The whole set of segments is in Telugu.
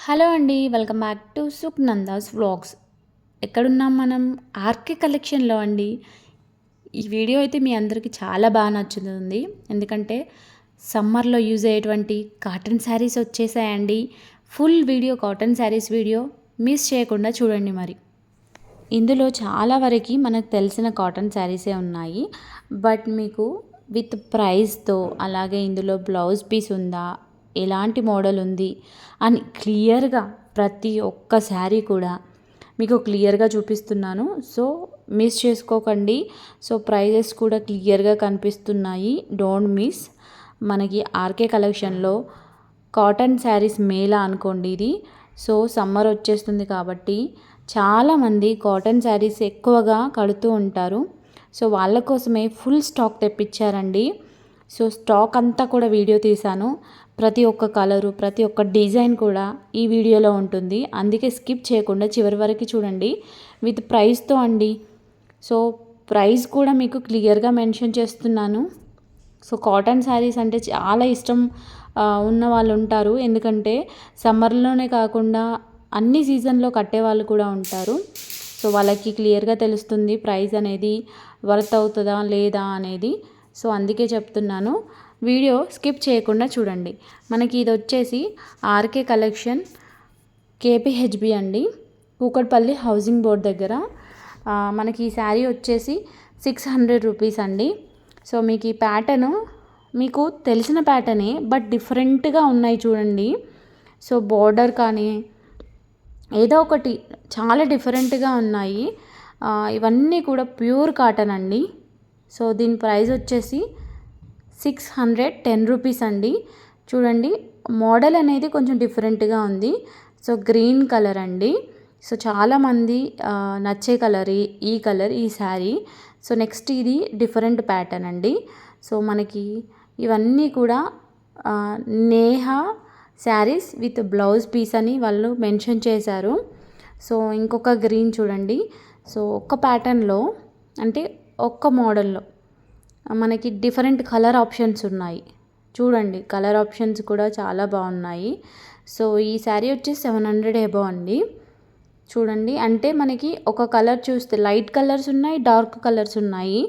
హలో అండి. Welcome back to Sukhnanda's vlogs. ఎక్కడున్నాం మనం? ఆర్కే కలెక్షన్‌లో అండి. ఈ వీడియో అయితే మీ అందరికీ చాలా బాగా నచ్చుతుంది. ఎందుకంటే సమ్మర్‌లో యూజ్ అయ్యేటువంటి కాటన్ శారీస్ వచ్చేసాయండి. Full video cotton saris video miss చేయకుండా చూడండి మరి. ఇందులో చాలా వరకి మనకు తెలిసిన కాటన్ శారీసే ఉన్నాయి. బట్ మీకు విత్ ప్రైస్‌తో అలాగే ఇందులో బ్లౌజ్ పీస్ ఉందా? ఎలాంటి మోడల్ ఉంది? అని క్లియర్‌గా ప్రతి ఒక్క శారీ కూడా మీకు క్లియర్‌గా చూపిస్తున్నాను. సో, మిస్ చేసుకోకండి. సో, ప్రైజెస్ కూడా క్లియర్‌గా కనిపిస్తున్నాయి. Don't miss. మనకి ఆర్కే కలెక్షన్‌లో కాటన్ శారీస్ మేళా అనుకోండి ఇది. సో, సమ్మర్ వచ్చేస్తుంది కాబట్టి చాలామంది కాటన్ శారీస్ ఎక్కువగా కడుతూ ఉంటారు. సో, వాళ్ళ కోసమే ఫుల్ స్టాక్ తెప్పించారండి. సో, స్టాక్ అంతా కూడా వీడియో తీశాను. ప్రతి ఒక్క కలరు, ప్రతి ఒక్క డిజైన్ కూడా ఈ వీడియోలో ఉంటుంది. అందుకే స్కిప్ చేయకుండా చివరి వరకు చూడండి. విత్ ప్రైస్‌తో అండి. సో, ప్రైస్ కూడా మీకు క్లియర్‌గా మెన్షన్ చేస్తున్నాను. సో, కాటన్ శారీస్ అంటే చాలా ఇష్టం ఉన్న వాళ్ళు ఉంటారు. ఎందుకంటే సమ్మర్‌లోనే కాకుండా అన్ని సీజన్‌లో కట్టేవాళ్ళు కూడా ఉంటారు. సో, వాళ్ళకి క్లియర్‌గా తెలుస్తుంది ప్రైస్ అనేది వర్త్ అవుతుందా లేదా అనేది. సో, అందుకే చెప్తున్నాను. వీడియో స్కిప్ చేయకుండా చూడండి. మనకి ఇది వచ్చేసి ఆర్కే కలెక్షన్ కేపీహెచ్బి అండి, కూకట్పల్లి హౌసింగ్ బోర్డ్ దగ్గర. మనకి ఈ శారీ వచ్చేసి 600 రూపీస్ అండి. సో, మీకు ఈ ప్యాటర్ను మీకు తెలిసిన ప్యాటర్నే బట్ డిఫరెంట్గా ఉన్నాయి చూడండి. సో, బోర్డర్ కానీ ఏదో ఒకటి చాలా డిఫరెంట్గా ఉన్నాయి. ఇవన్నీ కూడా ప్యూర్ కాటన్ అండి. సో, దీని ప్రైస్ వచ్చేసి 610 రూపీస్ అండి. చూడండి, మోడల్ అనేది కొంచెం డిఫరెంట్గా ఉంది. సో, గ్రీన్ కలర్ అండి. సో, చాలామంది నచ్చే కలర్ ఈ కలర్ ఈ శారీ. సో, నెక్స్ట్ ఇది డిఫరెంట్ ప్యాటర్న్ అండి. సో, మనకి ఇవన్నీ కూడా Neha saris with blouse piece అని వాళ్ళు మెన్షన్ చేశారు. సో, ఇంకొక గ్రీన్ చూడండి. సో, ఒక్క ప్యాటర్న్లో అంటే ఒక్క మోడల్లో మనకి డిఫరెంట్ కలర్ ఆప్షన్స్ ఉన్నాయి. చూడండి, కలర్ ఆప్షన్స్ కూడా చాలా బాగున్నాయి. సో, ఈ శారీ వచ్చేసి 700 ఎబోవ్ అండి. చూడండి, అంటే మనకి ఒక కలర్ చూస్తే లైట్ కలర్స్ ఉన్నాయి, డార్క్ కలర్స్ ఉన్నాయి.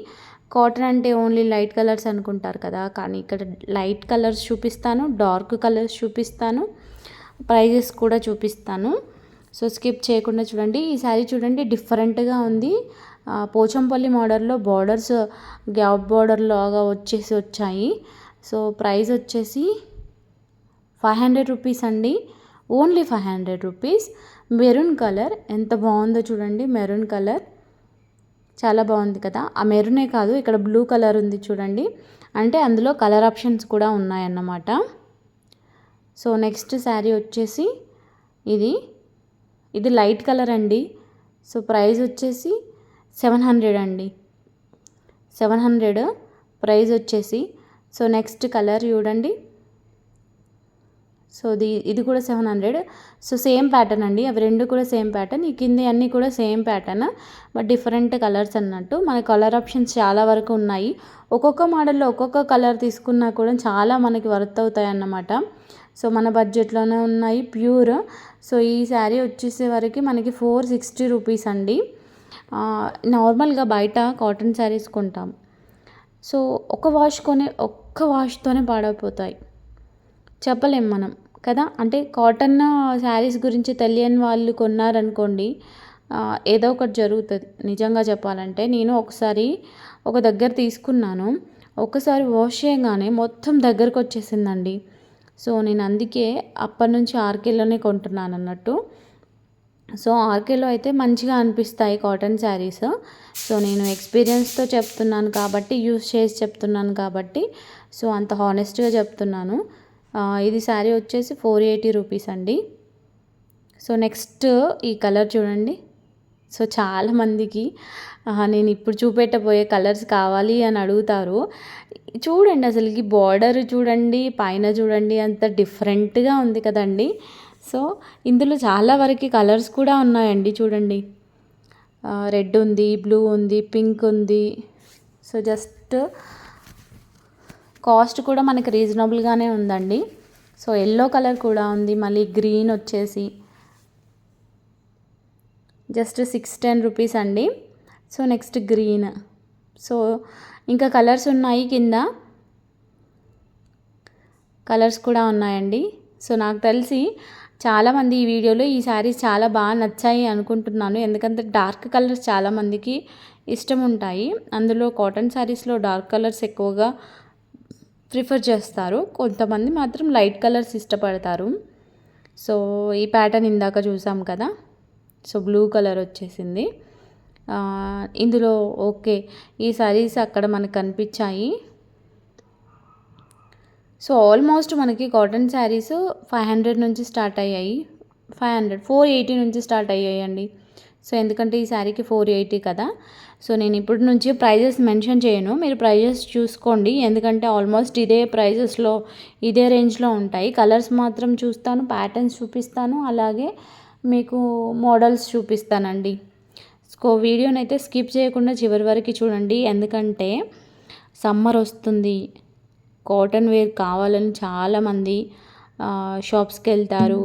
కాటన్ అంటే ఓన్లీ లైట్ కలర్స్ అనుకుంటారు కదా, కానీ ఇక్కడ లైట్ కలర్స్ చూపిస్తాను, డార్క్ కలర్స్ చూపిస్తాను, ప్రైజెస్ కూడా చూపిస్తాను. సో, స్కిప్ చేయకుండా చూడండి. ఈ శారీ చూడండి, డిఫరెంట్గా ఉంది. పోచంపల్లి మోడల్లో బార్డర్స్ గ్యాప్ బార్డర్ లాగా వచ్చాయి. సో, ప్రైస్ వచ్చేసి 500 రూపీస్ అండి. Only 500 rupees. మెరూన్ కలర్ ఎంత బాగుందో చూడండి. మెరూన్ కలర్ చాలా బాగుంది కదా. ఆ మెరూనే కాదు, ఇక్కడ బ్లూ కలర్ ఉంది చూడండి. అంటే అందులో కలర్ ఆప్షన్స్ కూడా ఉన్నాయన్నమాట. సో, నెక్స్ట్ శారీ వచ్చేసి ఇది లైట్ కలర్ అండి. సో, ప్రైస్ వచ్చేసి 700 అండి. 700 ప్రైస్ వచ్చేసి. సో, నెక్స్ట్ కలర్ చూడండి. సో, ఇది కూడా 700. సో, సేమ్ ప్యాటర్న్ అండి. అవి రెండు కూడా సేమ్ ప్యాటర్న్. ఈ కింది అన్నీ కూడా same pattern but different colours అన్నట్టు. మన కలర్ ఆప్షన్స్ చాలా వరకు ఉన్నాయి. ఒక్కొక్క మోడల్లో ఒక్కొక్క కలర్ తీసుకున్నా కూడా చాలా మనకి వర్త్ అవుతాయి అన్నమాట. సో, మన బడ్జెట్లోనే ఉన్నాయి ప్యూర్. సో, ఈ శారీ వచ్చేసే వరకు మనకి 460 రూపీస్ అండి. నార్మల్గా బయట కాటన్ శారీస్ కొంటాం. సో, ఒక్క వాష్తోనే పాడైపోతాయి, చెప్పలేం మనం కదా. అంటే కాటన్ శారీస్ గురించి తెలియని వాళ్ళు కొన్నారనుకోండి, ఏదో ఒకటి జరుగుతుంది. నిజంగా చెప్పాలంటే నేను ఒకసారి ఒక దగ్గర తీసుకున్నాను. ఒకసారి వాష్ చేయగానే మొత్తం దగ్గరకు వచ్చేసిందండి. సో, నేను అందుకే అప్పటి నుంచి ఆర్కేలోనే కొంటున్నాను అన్నట్టు. సో, ఆర్కేలో అయితే మంచిగా అనిపిస్తాయి కాటన్ శారీస్. సో, నేను ఎక్స్పీరియన్స్తో చెప్తున్నాను కాబట్టి, యూస్ చేసి చెప్తున్నాను కాబట్టి, సో, అంత హానెస్ట్గా చెప్తున్నాను. ఇది శారీ వచ్చేసి 480 రూపీస్ అండి. సో, నెక్స్ట్ ఈ కలర్ చూడండి. సో, చాలామందికి నేను ఇప్పుడు చూపెట్టబోయే కలర్స్ కావాలి అని అడుగుతారు. చూడండి, అసలుకి బార్డర్ చూడండి, పైన చూడండి, అంత డిఫరెంట్గా ఉంది కదండి. సో, ఇందులో చాలా వరకు కలర్స్ కూడా ఉన్నాయండి. చూడండి, రెడ్ ఉంది, బ్లూ ఉంది, పింక్ ఉంది. సో, జస్ట్ కాస్ట్ కూడా మనకి రీజనబుల్గానే ఉందండి. సో ఎల్లో కలర్ కూడా ఉంది. మళ్ళీ గ్రీన్ వచ్చేసి జస్ట్ 610 రూపీస్ అండి. So next green. సో ఇంకా కలర్స్ ఉన్నాయి, కింద కలర్స్ కూడా ఉన్నాయండి. సో నాకు తెలిసి చాలామంది ఈ వీడియోలో ఈ శారీస్ చాలా బాగా నచ్చాయి అనుకుంటున్నాను. ఎందుకంటే డార్క్ కలర్స్ చాలామందికి ఇష్టం ఉంటాయి. అందులో కాటన్ శారీస్లో డార్క్ కలర్స్ ఎక్కువగా ప్రిఫర్ చేస్తారు. కొంతమంది మాత్రం లైట్ కలర్స్ ఇష్టపడతారు. సో ఈ ప్యాటర్న్ ఇందాక చూసాం కదా, సో బ్లూ కలర్ వచ్చేసింది ఇందులో. ఓకే, ఈ శారీస్ అక్కడ మనకు కనిపించాయి. సో ఆల్మోస్ట్ మనకి కాటన్ శారీస్ 500 నుంచి స్టార్ట్ అయ్యాయి. 480 నుంచి స్టార్ట్ అయ్యాయండి. సో ఎందుకంటే ఈ శారీకి 480 కదా. సో నేను ఇప్పటి నుంచి ప్రైజెస్ మెన్షన్ చేయను, మీరు ప్రైజెస్ చూసుకోండి. ఎందుకంటే ఆల్మోస్ట్ ఇదే ప్రైజెస్లో ఇదే రేంజ్లో ఉంటాయి. కలర్స్ మాత్రం చూస్తాను, ప్యాటర్న్స్ చూపిస్తాను, అలాగే మీకు మోడల్స్ చూపిస్తానండి. సో వీడియోని అయితే స్కిప్ చేయకుండా చివరి వరకు చూడండి. ఎందుకంటే సమ్మర్ వస్తుంది, కాటన్ వేర్ కావాలని చాలామంది షాప్స్కి వెళ్తారు,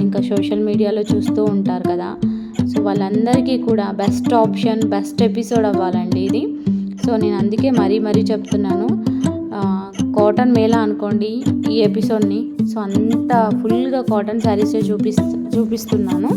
ఇంకా సోషల్ మీడియాలో చూస్తూ ఉంటారు కదా. సో వాళ్ళందరికీ కూడా బెస్ట్ ఆప్షన్, బెస్ట్ ఎపిసోడ్ అవ్వాలండి ఇది. సో నేను అందుకే మరీ చెప్తున్నాను, కాటన్ మేళా అనుకోండి ఈ ఎపిసోడ్ని. సో అంత ఫుల్గా కాటన్ శారీసే చూపిస్తున్నాను.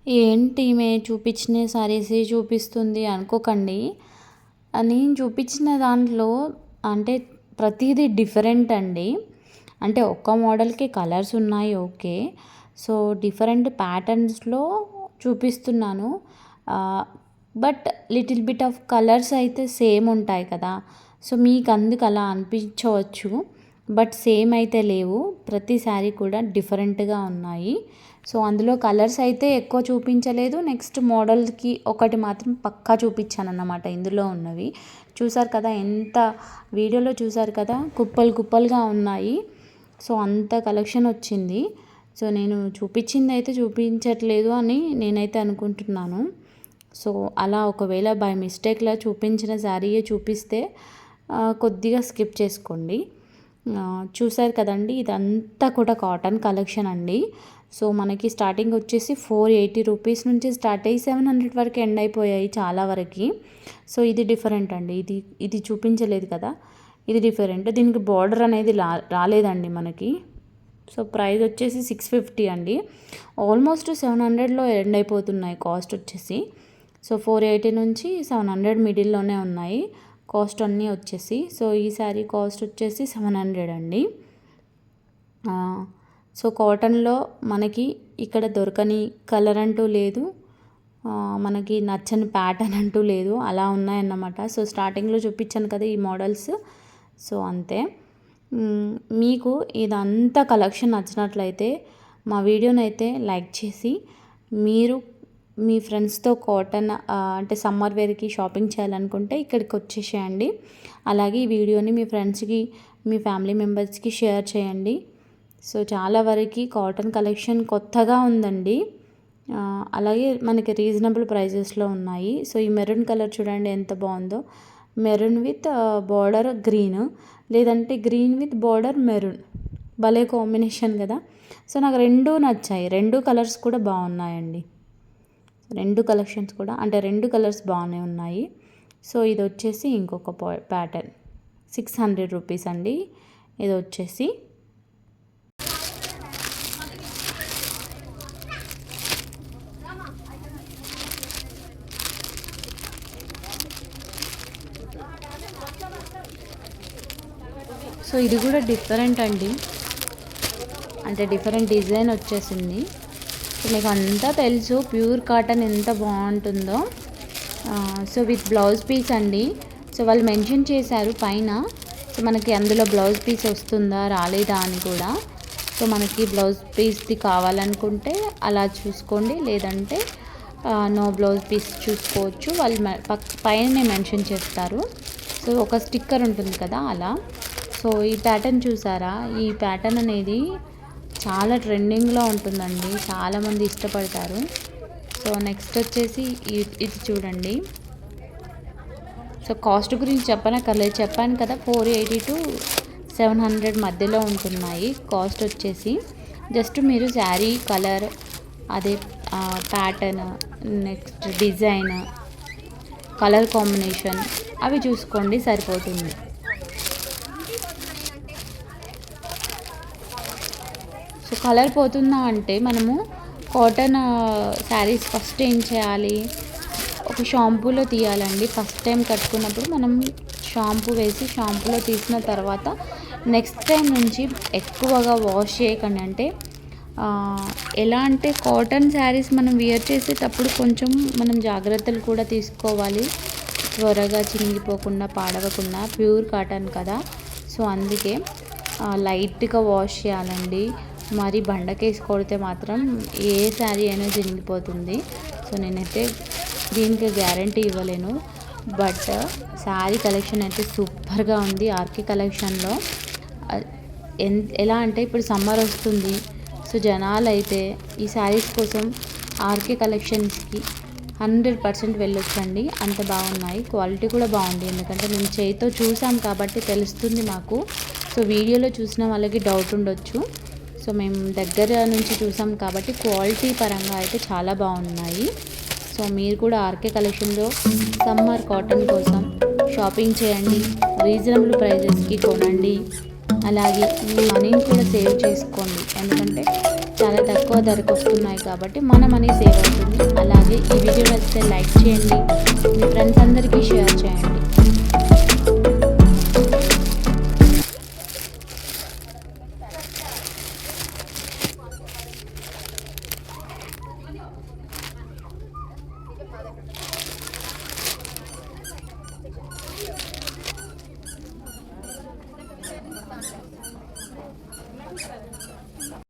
ఏంటి ఈమె చూపించిన సారీసే చూపిస్తుంది అనుకోకండి. నేను చూపించిన దాంట్లో అంటే ప్రతీదీ డిఫరెంట్ అండి. అంటే ఒక్క మోడల్‌కి కలర్స్ ఉన్నాయి ఓకే. సో, డిఫరెంట్ ప్యాటర్న్స్‌లో చూపిస్తున్నాను. But little bit of colours అయితే సేమ్ ఉంటాయి కదా! సో, మీకు అందుకు అలా అనిపించవచ్చు. బట్ సేమ్ అయితే లేవు. ప్రతి శారీ కూడా డిఫరెంట్‌గా ఉన్నాయి. సో, అందులో కలర్స్ అయితే ఎక్కువ చూపించలేదు. నెక్స్ట్ మోడల్‌కి ఒకటి మాత్రం పక్కా చూపించానన్నమాట ఇందులో ఉన్నవి. చూసారు కదా ఎంత వీడియోలో చూసారు కదా కుప్పలు కుప్పలుగా ఉన్నాయి. సో, అంత కలెక్షన్ వచ్చింది. సో, నేను చూపించిందైతే చూపించట్లేదు అని నేనైతే అనుకుంటున్నాను. సో, అలా ఒకవేళ బై మిస్టేక్‌లా చూపించిన శారీయే చూపిస్తే కొద్దిగా స్కిప్ చేసుకోండి. చూసారు కదండీ! ఇదంతా కూడా కాటన్ కలెక్షన్ అండి. సో, మనకి స్టార్టింగ్ వచ్చేసి 480 రూపీస్ నుంచి స్టార్ట్ అయ్యి 700 వరకు ఎండ్ అయిపోయాయి చాలా వరకి. సో, ఇది డిఫరెంట్ అండి. ఇది చూపించలేదు కదా! ఇది డిఫరెంట్. దీనికి బార్డర్ అనేది రాలేదండి మనకి. సో, ప్రైస్ వచ్చేసి 650 అండి. ఆల్మోస్ట్ 700లో ఎండ్ అయిపోతున్నాయి కాస్ట్ వచ్చేసి. సో, 480 నుంచి 700 మిడిల్‌లోనే ఉన్నాయి కాస్ట్ అన్నీ వచ్చేసి. సో, ఈ శారీ కాస్ట్ వచ్చేసి 700 అండి. సో, కాటన్‌లో మనకి ఇక్కడ దొరకని కలర్ అంటూ లేదు. మనకి నచ్చని ప్యాటర్న్ అంటూ లేదు. అలా ఉన్నాయన్నమాట. సో, స్టార్టింగ్‌లో చూపించాను కదా ఈ మోడల్స్. సో, అంతే. మీకు ఇదంతా కలెక్షన్ నచ్చినట్లయితే మా వీడియోనైతే లైక్ చేసి మీరు మీ ఫ్రెండ్స్తో కాటన్ అంటే సమ్మర్ వేర్కి షాపింగ్ చేయాలనుకుంటే ఇక్కడికి వచ్చేసేయండి. అలాగే ఈ వీడియోని మీ ఫ్రెండ్స్కి మీ ఫ్యామిలీ మెంబర్స్కి షేర్ చేయండి. సో, చాలా వరకు కాటన్ కలెక్షన్ కొత్తగా ఉందండి. అలాగే మనకి రీజనబుల్ ప్రైజెస్లో ఉన్నాయి. సో, ఈ మెరూన్ కలర్ చూడండి ఎంత బాగుందో. మెరూన్ విత్ బార్డర్ గ్రీన్, లేదంటే గ్రీన్ విత్ బార్డర్ మెరూన్, భలే కాంబినేషన్ కదా! సో, నాకు రెండూ నచ్చాయి. రెండు కలర్స్ కూడా బాగున్నాయండి. రెండు కలెక్షన్స్ కూడా అంటే రెండు కలర్స్ బాగానే ఉన్నాయి. సో, ఇది వచ్చేసి ఇంకొక ప్యాటర్న్ 600 రూపీస్ అండి. ఇది వచ్చేసి సో, ఇది కూడా డిఫరెంట్ అండి. అంటే డిఫరెంట్ డిజైన్ వచ్చేసింది. సో, మీకు అంతా తెలుసు ప్యూర్ కాటన్ ఎంత బాగుంటుందో. సో, విత్ బ్లౌజ్ పీస్ అండి. సో, వాళ్ళు మెన్షన్ చేశారు పైన. సో, మనకి అందులో బ్లౌజ్ పీస్ వస్తుందా రాలేదా అని కూడా. సో, మనకి బ్లౌజ్ పీస్ది కావాలనుకుంటే అలా చూసుకోండి, లేదంటే నో బ్లౌజ్ పీస్ చూసుకోవచ్చు. వాళ్ళు పైననే మెన్షన్ చేస్తారు. సో, ఒక స్టిక్కర్ ఉంటుంది కదా అలా. సో, ఈ ప్యాటర్న్ చూసారా? ఈ ప్యాటర్న్ అనేది చాలా ట్రెండింగ్లో ఉంటుందండి. చాలామంది ఇష్టపడతారు. సో, నెక్స్ట్ వచ్చేసి ఇది చూడండి. సో, కాస్ట్ గురించి చెప్పనక్కర్లేదు, చెప్పాను కదా 480 to 700 మధ్యలో ఉంటున్నాయి కాస్ట్ వచ్చేసి. జస్ట్ మీరు శారీ కలర్, అదే pattern, next design, colour combination అవి చూసుకోండి సరిపోతుంది. సో, కలర్ పోతుందా అంటే మనము కాటన్ శారీస్ ఫస్ట్ ఏం చేయాలి, ఒక షాంపూలో తీయాలండి. ఫస్ట్ టైం కట్టుకున్నప్పుడు మనం షాంపూ వేసి షాంపూలో తీసిన తర్వాత నెక్స్ట్ టైం నుంచి ఎక్కువగా వాష్ చేయకండి. అంటే ఎలా అంటే కాటన్ శారీస్ మనం వేర్ చేసేటప్పుడు కొంచెం మనం జాగ్రత్తలు కూడా తీసుకోవాలి. త్వరగా చినిగిపోకుండా పాడవకుండా, ప్యూర్ కాటన్ కదా. సో, అందుకే లైట్గా వాష్ చేయాలండి. మరి బండకేసి కొడితే మాత్రం ఏ శారీ అయినా చినిగిపోతుంది. సో, నేనైతే దీనికి గ్యారంటీ ఇవ్వలేను. బట్ శారీ కలెక్షన్ అయితే సూపర్గా ఉంది ఆర్కే కలెక్షన్లో. ఎలా అంటే ఇప్పుడు సమ్మర్ వస్తుంది. సో, జనాలు అయితే ఈ శారీస్ కోసం ఆర్కే కలెక్షన్స్కి 100% వెళ్ళొచ్చండి. అంత బాగున్నాయి. క్వాలిటీ కూడా బాగుంది. ఎందుకంటే మేము చేయితో చూసాం కాబట్టి తెలుస్తుంది మాకు. సో, వీడియోలో చూసిన వాళ్ళకి డౌట్ ఉండొచ్చు. సో, మేము దగ్గర నుంచి చూసాం కాబట్టి క్వాలిటీ పరంగా అయితే చాలా బాగున్నాయి. సో, మీరు కూడా ఆర్కే కలెక్షన్లో సమ్మర్ కాటన్ కోసం షాపింగ్ చేయండి. రీజనబుల్ ప్రైజెస్కి కొనండి. అలాగే మీ మనీని కూడా సేవ్ చేసుకోండి. ఎందుకంటే చాలా తక్కువ ధరకు వస్తున్నాయి కాబట్టి మన మనీ సేవ్ అవుతుంది. అలాగే ఈ వీడియో నచ్చితే లైక్ చేయండి, మీ ఫ్రెండ్స్ అందరికీ షేర్ చేయండి.